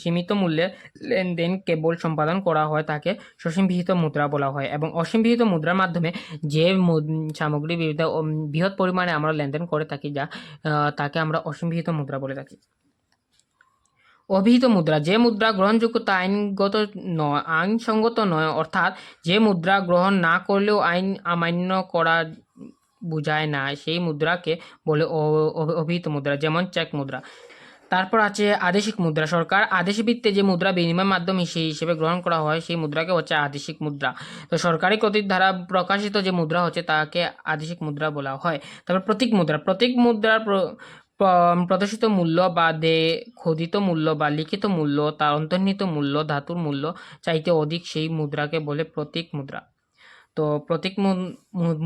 সীমিত মূল্যে লেনদেন কেবল সম্পাদন করা হয় তাকে সসীম বিহিত মুদ্রা বলা হয়, এবং অসীম বিহিত মুদ্রার মাধ্যমে যে সামগ্রীর বিরুদ্ধে বৃহৎ পরিমাণে আমরা লেনদেন করে থাকি তাকে আমরা অসীম বিহিত মুদ্রা বলে থাকি। অভিহিত মুদ্রা, যে মুদ্রা গ্রহণযোগ্যতা আইনসঙ্গত নয়, অর্থাৎ যে মুদ্রা গ্রহণ না করলেও আইন অমান্য করা বোঝায় না, সেই মুদ্রাকে বলে অভিহিত মুদ্রা, যেমন চেক মুদ্রা। তারপর আছে আদেশিক মুদ্রা। সরকার আদেশ ভিত্তিতে যে মুদ্রা বিনিময় মাধ্যম হিসেবে গ্রহণ করা হয় সেই মুদ্রাকে হচ্ছে আদেশিক মুদ্রা। তো সরকারি কর্তৃক দ্বারা প্রকাশিত যে মুদ্রা হচ্ছে তাকে আদেশিক মুদ্রা বলা হয়। তারপর প্রতীক মুদ্রা। প্রতীক মুদ্রার প্রদর্শিত মূল্য বা খোদিত মূল্য বা লিখিত মূল্য, তার অন্তর্নিহিত মূল্য, ধাতুর মূল্য চাইতে অধিক সেই মুদ্রাকে বলে প্রতীক মুদ্রা। তো প্রতীক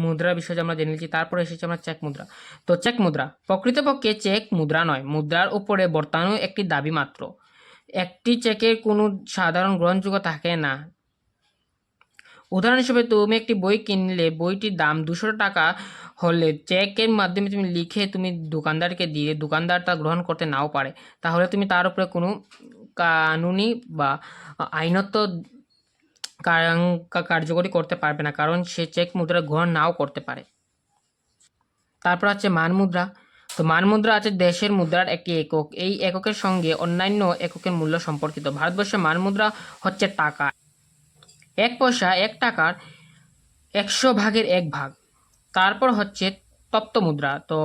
মুদ্রার বিষয়ে আমরা জেনে নিচ্ছি। তারপরে এসেছে আমরা চেক মুদ্রা। তো চেক মুদ্রা প্রকৃতপক্ষে চেক মুদ্রা নয়, মুদ্রার উপরে বর্তানো একটি দাবি মাত্র। একটি চেকের কোনো সাধারণ গ্রহণযোগ্য থাকে না। উদাহরণ হিসেবে তুমি একটি বই কিনলে, বইটির দাম 200 টাকা হলে চেকের মাধ্যমে তুমি লিখে তুমি দোকানদারকে দিয়ে দোকানদার তা গ্রহণ করতে নাও পারে, তাহলে তুমি তার উপরে কোনো কানুনি বা আইনত কার্যকরী করতে পারবে না, কারণ সে চেক মুদ্রা গ্রহণ নাও করতে পারে। তারপর আছে মান মুদ্রা। তো মান মুদ্রা আছে দেশের মুদ্রার একটি একক। এই এককের সঙ্গে অন্যান্য এককের মূল্য সম্পর্কিত। ভারতবর্ষে মান মুদ্রা হচ্ছে টাকা। 1 পয়সা 1 টাকার 100 ভাগের 1 ভাগ। তারপর হচ্ছে তপ্ত মুদ্রা। তো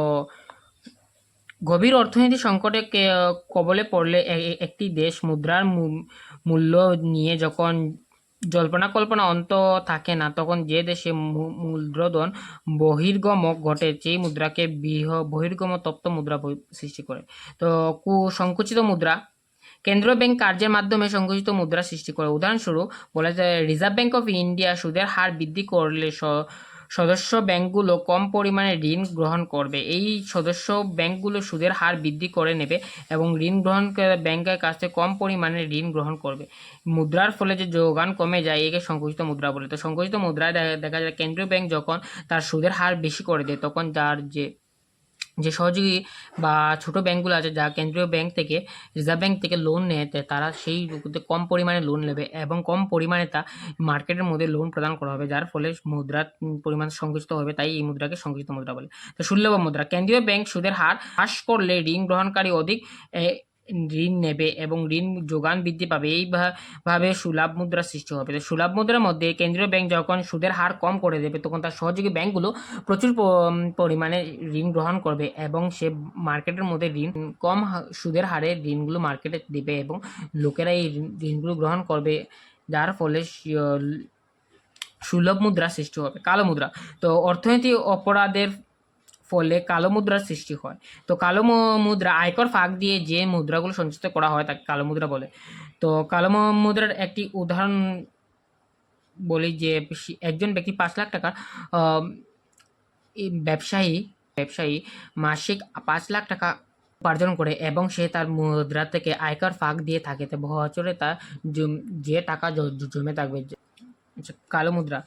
গভীর অর্থনৈতিক সংকটে কবলে পড়লে একটি দেশ মুদ্রার মূল্য নিয়ে যখন জল্পনা কল্পনা অন্ত থাকে না, তখন যে দেশে মূলধন বহির্গম ঘটে সেই মুদ্রাকে বহির্গম তপ্ত মুদ্রা সৃষ্টি করে। তো সংকুচিত মুদ্রা, কেন্দ্রীয় ব্যাংক কার্যের মাধ্যমে সংকুচিত মুদ্রা সৃষ্টি করে। উদাহরণস্বরূপ বলা যায়, রিজার্ভ ব্যাংক অফ ইন্ডিয়া সুদের হার বৃদ্ধি করলে সদস্য ব্যাংকগুলো কম পরিমাণে ঋণ গ্রহণ করবে। এই সদস্য ব্যাংকগুলো সুদের হার বৃদ্ধি করে নেবে এবং ঋণ গ্রহণকারী ব্যাংকের কাছ থেকে কম পরিমাণে ঋণ গ্রহণ করবে। মুদ্রার ফলে যে যোগান কমে যায় একে সংকুচিত মুদ্রা বলে। তো সংকুচিত মুদ্রায় দেখা যায় কেন্দ্রীয় ব্যাংক যখন তার সুদের হার বেশি করে দেয়, তখন তার যে সহযোগী বা ছোট ব্যাংকগুলো আছে যা কেন্দ্রীয় ব্যাংক থেকে, রিজার্ভ ব্যাংক থেকে লোন নেয়, তারা সেই কম পরিমাণে লোন নেবে এবং কম পরিমাণে তা মার্কেটের মধ্যে লোন প্রদান করা হবে, যার ফলে মুদ্রার পরিমাণ সংকুচিত হবে। তাই এই মুদ্রাকে সংকুচিত মুদ্রা বলে। তো সুলভ মুদ্রা, কেন্দ্রীয় ব্যাংক সুদের হার হ্রাস করলে ঋণ গ্রহণকারী অধিক ঋণ নেবে এবং ঋণ যোগান বৃদ্ধি পাবে। এইভাবে সুলভ মুদ্রা সৃষ্টি হবে। তো সুলভ মুদ্রার মধ্যে কেন্দ্রীয় ব্যাংক যখন সুদের হার কম করে দেবে, তখন তার সহযোগী ব্যাংকগুলো প্রচুর পরিমাণে ঋণ গ্রহণ করবে এবং সে মার্কেটের মধ্যে কম সুদের হারে ঋণগুলো মার্কেটে দেবে এবং লোকেরা এই ঋণগুলো গ্রহণ করবে, যার ফলে সুলভ মুদ্রা সৃষ্টি হবে। কালো মুদ্রা, তো অর্থনৈতিক অপরাধের ফলে কালো মুদ্রার সৃষ্টি হয়। তো কালো মুদ্রা আয়কর ফাঁক দিয়ে যে মুদ্রাগুলো সঞ্চিত করা হয় তাকে কালো মুদ্রা বলে। তো কালো মুদ্রার একটি উদাহরণ বলি, যে একজন ব্যক্তি 5 লাখ টাকার ব্যবসায়ী মাসিক 5 লাখ টাকা উপার্জন করে এবং সে তার মুদ্রা থেকে আয়কর ফাঁক দিয়ে থাকে, তো বছরে তার যে টাকা জমে থাকবে। কালো মুদ্রা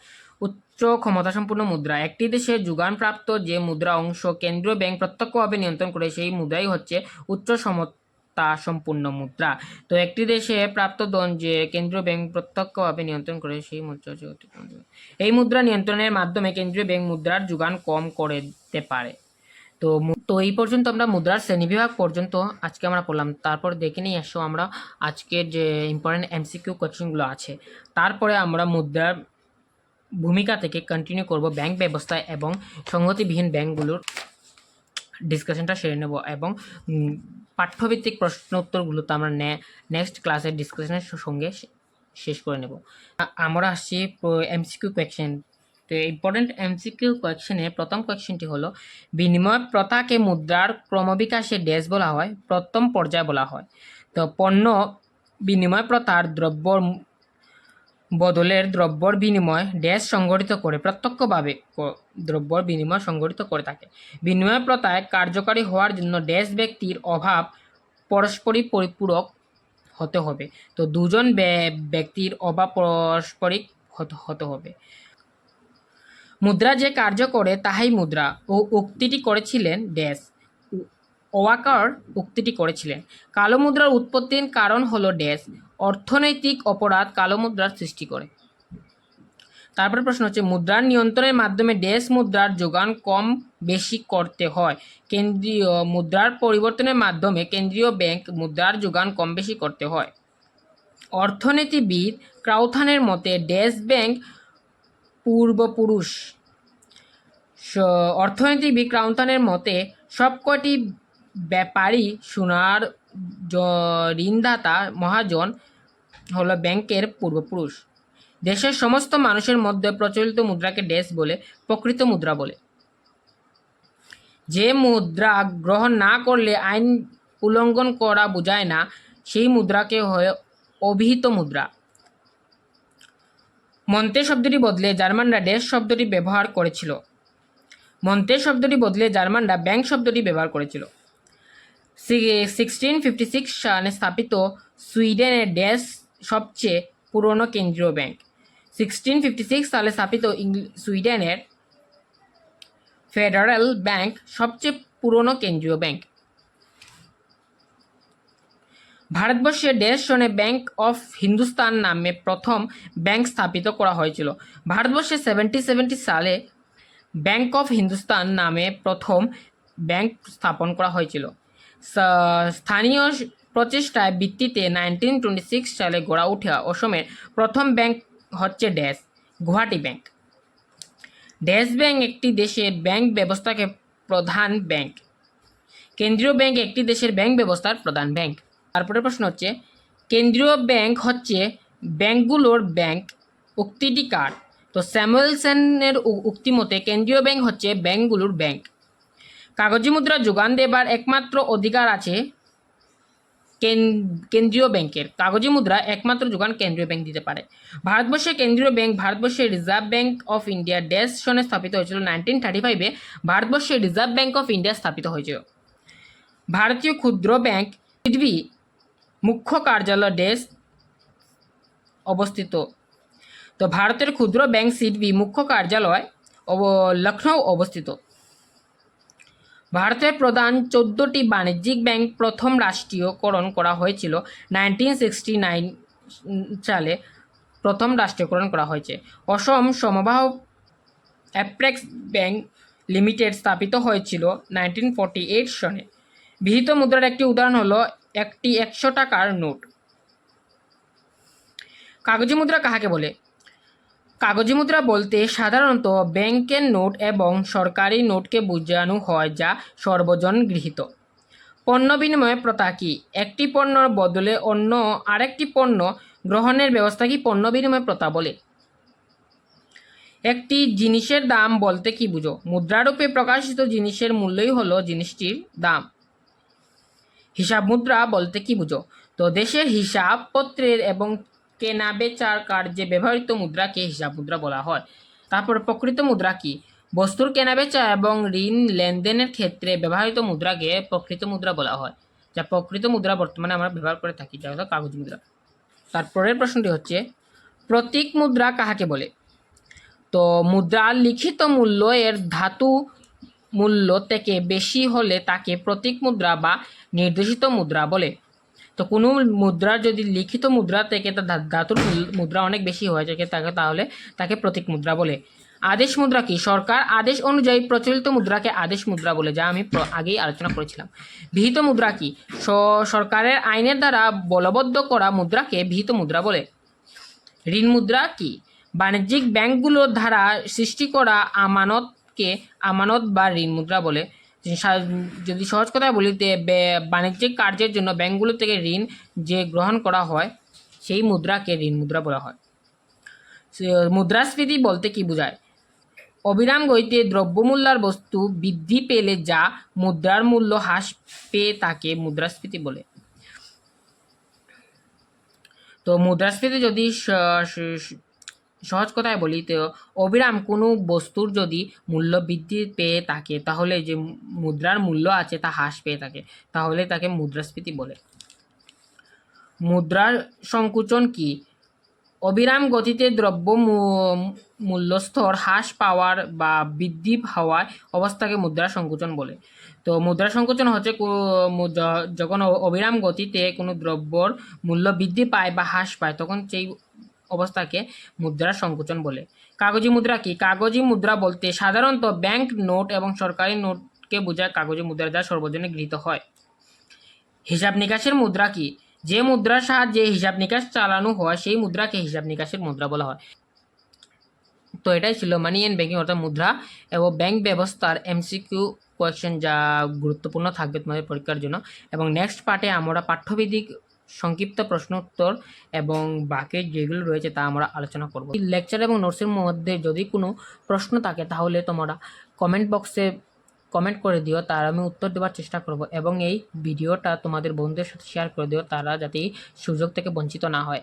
উচ্চ ক্ষমতাসম্পন্ন মুদ্রা, একটি দেশে যোগানপ্রাপ্ত যে মুদ্রা অংশ কেন্দ্রীয় ব্যাংক প্রত্যক্ষভাবে নিয়ন্ত্রণ করে সেই মুদ্রাই হচ্ছে উচ্চ ক্ষমতাসম্পন্ন মুদ্রা। তো একটি দেশে প্রাপ্ত ধন যে কেন্দ্রীয় ব্যাংক প্রত্যক্ষভাবে নিয়ন্ত্রণ করে সেই মুদ্রা হচ্ছে অতি কম। এই মুদ্রা নিয়ন্ত্রণের মাধ্যমে কেন্দ্রীয় ব্যাংক মুদ্রার যোগান কম করে দিতে পারে। তো এই পর্যন্ত আমরা মুদ্রার শ্রেণীবিভাগ পর্যন্ত আজকে আমরা পড়লাম। তারপর দেখে নিয়ে আসো আমরা আজকের যে ইম্পর্টেন্ট এমসিকিউ কোয়েশ্চেনগুলো আছে। তারপরে আমরা মুদ্রার ভূমিকা থেকে কন্টিনিউ করব ব্যাংক ব্যবস্থা এবং সংহতিবিহীন ব্যাংকগুলোর ডিসকাশনটা সেরে নেব এবং পাঠ্যভিত্তিক প্রশ্ন উত্তরগুলো তো আমরা নেক্সট ক্লাসের ডিসকাশনের সঙ্গে শেষ করে নেব। আমরা আসছি এমসিকিউ কোয়েশ্চেন। তো ইম্পর্টেন্ট এমসিকিউ কোয়েশ্চেনের প্রথম কোয়েশ্চেনটি হলো, বিনিময় প্রথাকে মুদ্রার ক্রমবিকাশের ড্যাশ বলা হয়, প্রথম পর্যায় বলা হয়। তো পণ্য বিনিময় প্রথার দ্রব্যর বদলের দ্রব্যর বিনিময় ড্যাশ সংগঠিত করে, প্রত্যক্ষভাবে দ্রব্যর বিনিময় সংগঠিত করে থাকে। বিনিময় প্রথায় কার্যকারী হওয়ার জন্য ড্যাশ ব্যক্তির অভাব পরস্পরই পরিপূরক হতে হবে। তো দুজন ব্যক্তির অভাব পারস্পরিক হতে হবে। মুদ্রা যে কার্য করে তাহাই মুদ্রা। ও উক্তিটি করেছিলেন ড্যাশ। ওয়াকার উক্তিটি করেছিলেন কালো মুদ্রার উৎপত্তির কারণ হলো ড্যাশ। অর্থনৈতিক অপরাধ কালো মুদ্রার সৃষ্টি করে। তারপরে প্রশ্ন হচ্ছে মুদ্রার নিয়ন্ত্রণের মাধ্যমে ড্যাশ মুদ্রার যোগান কম বেশি করতে হয়। কেন্দ্রীয় মুদ্রার পরিবর্তনের মাধ্যমে কেন্দ্রীয় ব্যাংক মুদ্রার যোগান কম বেশি করতে হয়। অর্থনীতিবিদ ক্রাউথানের মতে ড্যাশ ব্যাংক পূর্বপুরুষ। অর্থনীতিবিদ ক্রাউথানের মতে সবকটি ব্যাপারী সোনার ঋণদাতা মহাজন হলো ব্যাংকের পূর্বপুরুষ। দেশের সমস্ত মানুষের মধ্যে প্রচলিত মুদ্রাকে ড্যাশ বলে, প্রকৃত মুদ্রা বলে। যে মুদ্রা গ্রহণ না করলে আইন উল্লঙ্ঘন করা বোঝায় না, সেই মুদ্রাকে হয় অভিহিত মুদ্রা। মন্তে শব্দটি বদলে জার্মানরা ড্যাশ শব্দটি ব্যবহার করেছিল। মন্তে শব্দটি বদলে জার্মানরা ব্যাংক শব্দটি ব্যবহার করেছিল। 1656 সালে স্থাপিত সুইডেনের ড্যাশ সবচেয়ে পুরনো কেন্দ্রীয় ব্যাংক। 1656 সালে স্থাপিত সুইডেনের ফেডারেল ব্যাংক সবচেয়ে পুরনো কেন্দ্রীয় ব্যাংক। ভারতবর্ষে ড্যাশ সনে ব্যাংক অফ হিন্দুস্তান নামে প্রথম ব্যাংক স্থাপিত করা হয়েছিল। ভারতবর্ষে 1770 সালে ব্যাংক অফ হিন্দুস্তান নামে প্রথম ব্যাংক স্থাপন করা হয়েছিল। স্থানীয় প্রচেষ্টায় ভিত্তিতে 1926 সালে গড়ে ওঠা অসমের প্রথম ব্যাংক হচ্ছে dash Guwahati bank. Dash bank একটি দেশের ব্যাংক ব্যবস্থাকে প্রধান ব্যাংক। কেন্দ্রীয় ব্যাংক একটি দেশের ব্যাংক ব্যবস্থার প্রধান ব্যাংক। তারপরে প্রশ্ন হচ্ছে কেন্দ্রীয় ব্যাংক হচ্ছে ব্যাংকগুলোর ব্যাংক। উক্তিটি কার? তো স্যামুয়েলসনের উক্তি মতে কেন্দ্রীয় ব্যাংক হচ্ছে ব্যাংকগুলোর ব্যাংক। কাগজি মুদ্রা যোগান দেবার একমাত্র অধিকার আছে কেন্দ্রীয় ব্যাংকের। কাগজি মুদ্রা একমাত্র যোগান কেন্দ্রীয় ব্যাংক দিতে পারে। ভারতবর্ষের কেন্দ্রীয় ব্যাংক ভারতবর্ষের reserve bank of India dash সনে স্থাপিত হয়েছিল। 1935-এ ভারতবর্ষের রিজার্ভ ব্যাংক অফ ইন্ডিয়া স্থাপিত হয়েছিল। ভারতীয় ক্ষুদ্র ব্যাংক সিডবি মুখ্য কার্যালয় ড্যাশ অবস্থিত। তো ভারতের ক্ষুদ্র ব্যাংক সিডবি মুখ্য কার্যালয় লখনৌ অবস্থিত। ভারতের প্রধান 14টি বাণিজ্যিক ব্যাংক প্রথম রাষ্ট্রীয়করণ করা হয়েছিল 1969 সালে। প্রথম রাষ্ট্রীয়করণ করা হয়েছে। অসম সমবায় অ্যাপেক্স ব্যাংক লিমিটেড স্থাপিত হয়েছিল 1948 সনে। বিহিত মুদ্রার একটি উদাহরণ হলো একটি 100 টাকার নোট। কাগজি মুদ্রা কাহাকে বলে? কাগজি মুদ্রা বলতে সাধারণত ব্যাংকের নোট এবং সরকারি নোটকে বোঝানো হয় যা সর্বজন গৃহীত। পণ্য বিনিময় প্রথা কি? একটি পণ্যর বদলে অন্য আরেকটি পণ্য গ্রহণের ব্যবস্থা কি পণ্য বিনিময় প্রথা বলে? একটি জিনিসের দাম বলতে কি বুঝো? মুদ্রারূপে প্রকাশিত জিনিসের মূল্যই হলো জিনিসটির দাম। হিসাব মুদ্রা বলতে কি বুঝো? তো দেশের হিসাবপত্রের এবং কেনা বেচার কার্যে ব্যবহৃত মুদ্রাকে হিসাব মুদ্রা বলা হয়। তারপর প্রকৃত মুদ্রা কি? বস্তুর কেনাবেচা এবং ঋণ লেনদেনের ক্ষেত্রে ব্যবহৃত মুদ্রাকে প্রকৃত মুদ্রা বলা হয়, যা প্রকৃত মুদ্রা বর্তমানে আমরা ব্যবহার করে থাকি, যা হলো কাগজ মুদ্রা। তারপরের প্রশ্নটি হচ্ছে প্রতীক মুদ্রা কাহাকে বলে? তো মুদ্রার লিখিত মূল্য এর ধাতু মূল্য থেকে বেশি হলে তাকে প্রতীক মুদ্রা বা নির্দেশিত মুদ্রা বলে। তো কোনো মুদ্রার যদি লিখিত মুদ্রা থেকে তার ধাতুর মুদ্রা অনেক বেশি হয়ে থাকে তাহলে তাকে প্রতীক মুদ্রা বলে। আদেশ মুদ্রা কি? সরকার আদেশ অনুযায়ী প্রচলিত মুদ্রাকে আদেশ মুদ্রা বলে, যা আমি আগেই আলোচনা করেছিলাম। বিহিত মুদ্রা কি? সরকারের আইনের দ্বারা বলবদ্ধ করা মুদ্রাকে বিহিত মুদ্রা বলে। ঋণ মুদ্রা কি? বাণিজ্যিক ব্যাংকগুলোর দ্বারা সৃষ্টি করা আমানতকে আমানত বা ঋণ মুদ্রা বলে। যদি সহজ কথায় বলি, বাণিজ্যিক কার্যের জন্য ব্যাংকগুলো থেকে ঋণ যে গ্রহণ করা হয় সেই মুদ্রাকে ঋণ মুদ্রা বলা হয়। মুদ্রাস্ফীতি বলতে কি বোঝায়? অবিরাম গতিতে দ্রব্যমূল্যের বস্তু বৃদ্ধি পেলে যা মুদ্রার মূল্য হ্রাস পেয়ে তাকে মুদ্রাস্ফীতি বলে। তো মুদ্রাস্ফীতি যদি সহজ কথায় বলি, তো অবিরাম কোনো বস্তুর যদি মূল্য বৃদ্ধি পেয়ে থাকে তাহলে যে মুদ্রার মূল্য আছে তা হ্রাস পেয়ে থাকে, তাহলে তাকে মুদ্রাস্ফীতি বলে। মুদ্রার সংকুচন কি? অবিরাম গতিতে দ্রব্য মূল্যস্তর হ্রাস পাওয়ার বা বৃদ্ধি হওয়ার অবস্থাকে মুদ্রা সংকুচন বলে। তো মুদ্রা সংকুচন হচ্ছে যখন অবিরাম গতিতে কোনো দ্রব্যর মূল্য বৃদ্ধি পায় বা হ্রাস পায় তখন সেই অবস্থাকে মুদ্রা সংকুচন বলে। কাগজি মুদ্রা কি? কাগজি মুদ্রা বলতে সাধারণত ব্যাংক নোট এবং সরকারি নোটকে বোঝায় কাগজি মুদ্রা, যা সর্বজনে গৃহীত হয়। হিসাব নিকাশের মুদ্রা কি? যে মুদ্রার সাহায্যে হিসাব নিকাশ চালানো হয় সেই মুদ্রাকে হিসাব নিকাশের মুদ্রা বলা হয়। তো এটাই ছিল মানি অ্যান্ড ব্যাংকিং অর্থাৎ মুদ্রা এবং ব্যাংক ব্যবস্থার এমসিকিউ কোয়েশ্চেন, যা গুরুত্বপূর্ণ থাকবে তোমাদের পরীক্ষার জন্য। এবং নেক্সট পার্টে আমরা পাঠ্যভিত্তিক সংক্ষিপ্ত প্রশ্ন উত্তর এবং বাকি যেগুলো রয়েছে তা আমরা আলোচনা করব। এই লেকচার এবং নোটসের মধ্যে যদি কোনো প্রশ্ন থাকে তাহলে তোমরা কমেন্ট বক্সে কমেন্ট করে দিও, তার আমি উত্তর দেওয়ার চেষ্টা করব। এবং এই ভিডিওটা তোমাদের বন্ধুদের সাথে শেয়ার করে দিও, তারা যাতে এই সুযোগ থেকে বঞ্চিত না হয়।